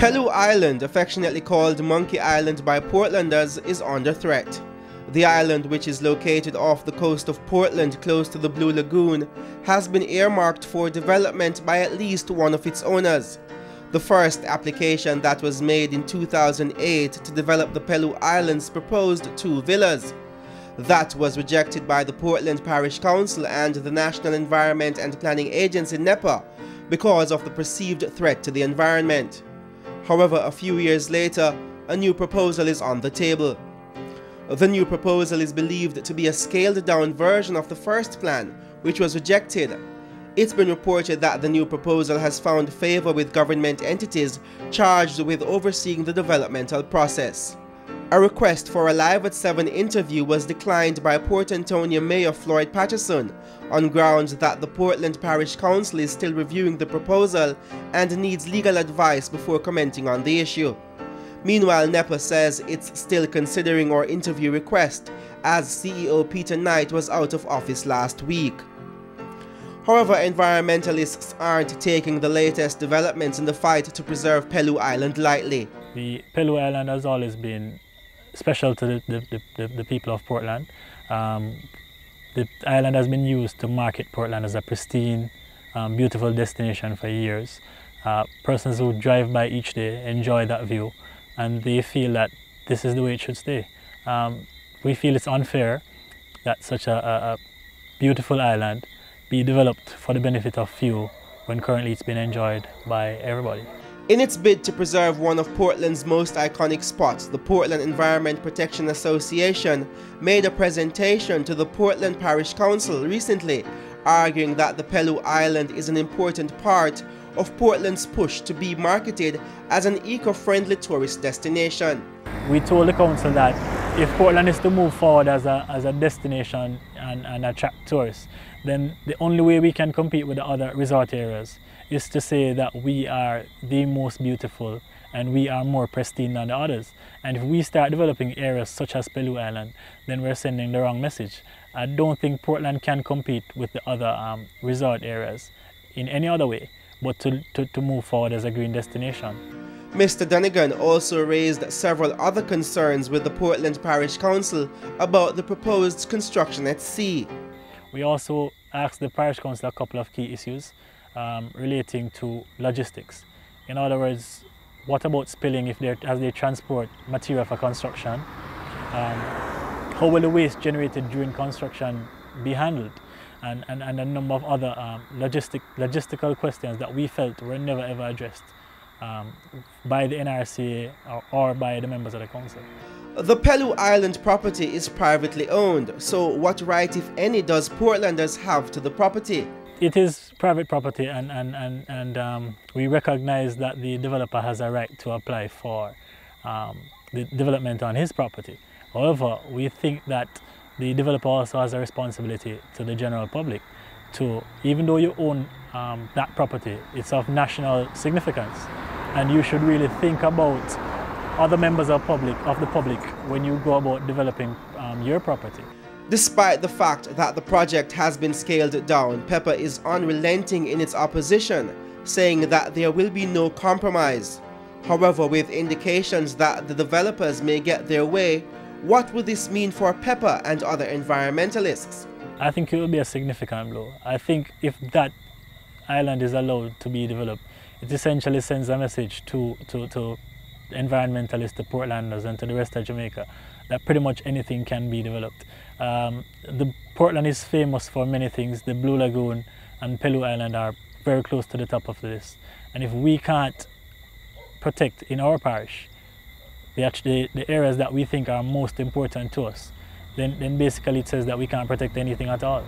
Pelu Island, affectionately called Monkey Island by Portlanders, is under threat. The island, which is located off the coast of Portland close to the Blue Lagoon, has been earmarked for development by at least one of its owners. The first application that was made in 2008 to develop the Pellew Islands proposed 2 villas. That was rejected by the Portland Parish Council and the National Environment and Planning Agency NEPA because of the perceived threat to the environment. However, a few years later, a new proposal is on the table. The new proposal is believed to be a scaled-down version of the first plan, which was rejected. It's been reported that the new proposal has found favor with government entities charged with overseeing the developmental process. A request for a Live at 7 interview was declined by Port Antonio Mayor Floyd Patterson on grounds that the Portland Parish Council is still reviewing the proposal and needs legal advice before commenting on the issue. Meanwhile, NEPA says it's still considering our interview request, as CEO Peter Knight was out of office last week. However, environmentalists aren't taking the latest developments in the fight to preserve Pelu Island lightly. The Pelu Island has always been special to the people of Portland. The island has been used to market Portland as a pristine, beautiful destination for years. Persons who drive by each day enjoy that view, and they feel that this is the way it should stay. We feel it's unfair that such a beautiful island be developed for the benefit of few when currently it's been enjoyed by everybody. In its bid to preserve one of Portland's most iconic spots, the Portland Environment Protection Association made a presentation to the Portland Parish Council recently, arguing that the Pellew Island is an important part of Portland's push to be marketed as an eco-friendly tourist destination. We told the council that if Portland is to move forward as a destination and attract tourists, then the only way we can compete with the other resort areas is to say that we are the most beautiful and we are more pristine than the others. And if we start developing areas such as Pelu Island, then we're sending the wrong message. I don't think Portland can compete with the other resort areas in any other way but to move forward as a green destination. Mr. Donegan also raised several other concerns with the Portland Parish Council about the proposed construction at sea. We also asked the Parish Council a couple of key issues relating to logistics. In other words, what about spilling as they transport material for construction? How will the waste generated during construction be handled? And a number of other logistical questions that we felt were never ever addressed by the NRCA or by the members of the council. The Pelu Island property is privately owned, so what right, if any, does Portlanders have to the property? It is private property, and we recognize that the developer has a right to apply for the development on his property. However, we think that the developer also has a responsibility to the general public to, even though you own that property, it's of national significance, and you should really think about other members of the public when you go about developing your property. Despite the fact that the project has been scaled down, PEPA is unrelenting in its opposition, saying that there will be no compromise. However, with indications that the developers may get their way, what would this mean for PEPA and other environmentalists? I think it will be a significant blow. I think if that island is allowed to be developed, it essentially sends a message to environmentalists, to Portlanders, and to the rest of Jamaica that pretty much anything can be developed. Portland is famous for many things. The Blue Lagoon and Pelu Island are very close to the top of the list. And if we can't protect in our parish the areas that we think are most important to us, then basically it says that we can't protect anything at all.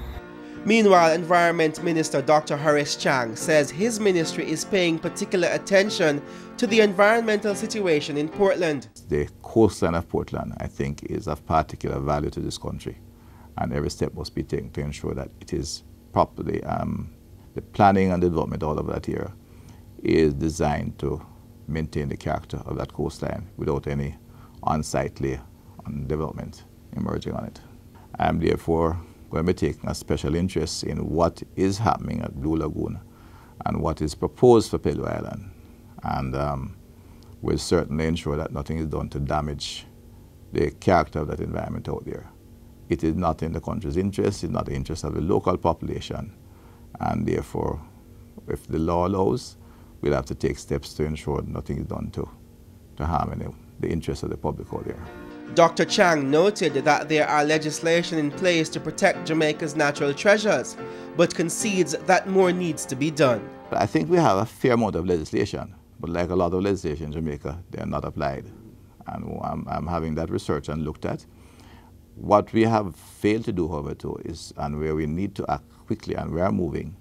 Meanwhile, Environment Minister Dr. Horace Chang says his ministry is paying particular attention to the environmental situation in Portland. The coastline of Portland, I think, is of particular value to this country, and every step must be taken to ensure that it is properly, the planning and development all over that area is designed to maintain the character of that coastline without any unsightly development emerging on it. I am therefore going to be taking a special interest in what is happening at Blue Lagoon and what is proposed for Pelu Island. And will certainly ensure that nothing is done to damage the character of that environment out there. It is not in the country's interest, it's not the interest of the local population, and therefore, if the law allows, we'll have to take steps to ensure nothing is done to harm the interests of the public out there. Dr. Chang noted that there are legislation in place to protect Jamaica's natural treasures, but concedes that more needs to be done. I think we have a fair amount of legislation, but like a lot of legislation in Jamaica, they are not applied. And I'm having that research and looked at. What we have failed to do, however, too, is, and where we need to act quickly and we are moving,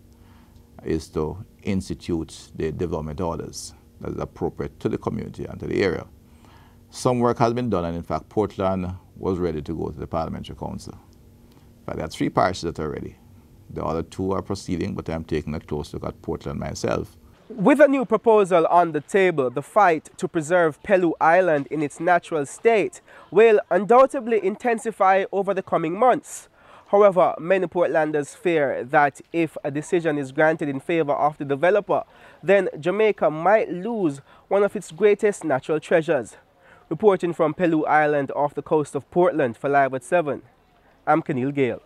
is to institute the development orders that is appropriate to the community and to the area. Some work has been done, and in fact, Portland was ready to go to the Parliamentary Council. In fact, there are 3 parishes that are ready. The other 2 are proceeding, but I'm taking a close look at Portland myself. With a new proposal on the table, the fight to preserve Pelu Island in its natural state will undoubtedly intensify over the coming months. However, many Portlanders fear that if a decision is granted in favor of the developer, then Jamaica might lose one of its greatest natural treasures. Reporting from Pelu Island off the coast of Portland for Live at 7, I'm Kaneal Gayle.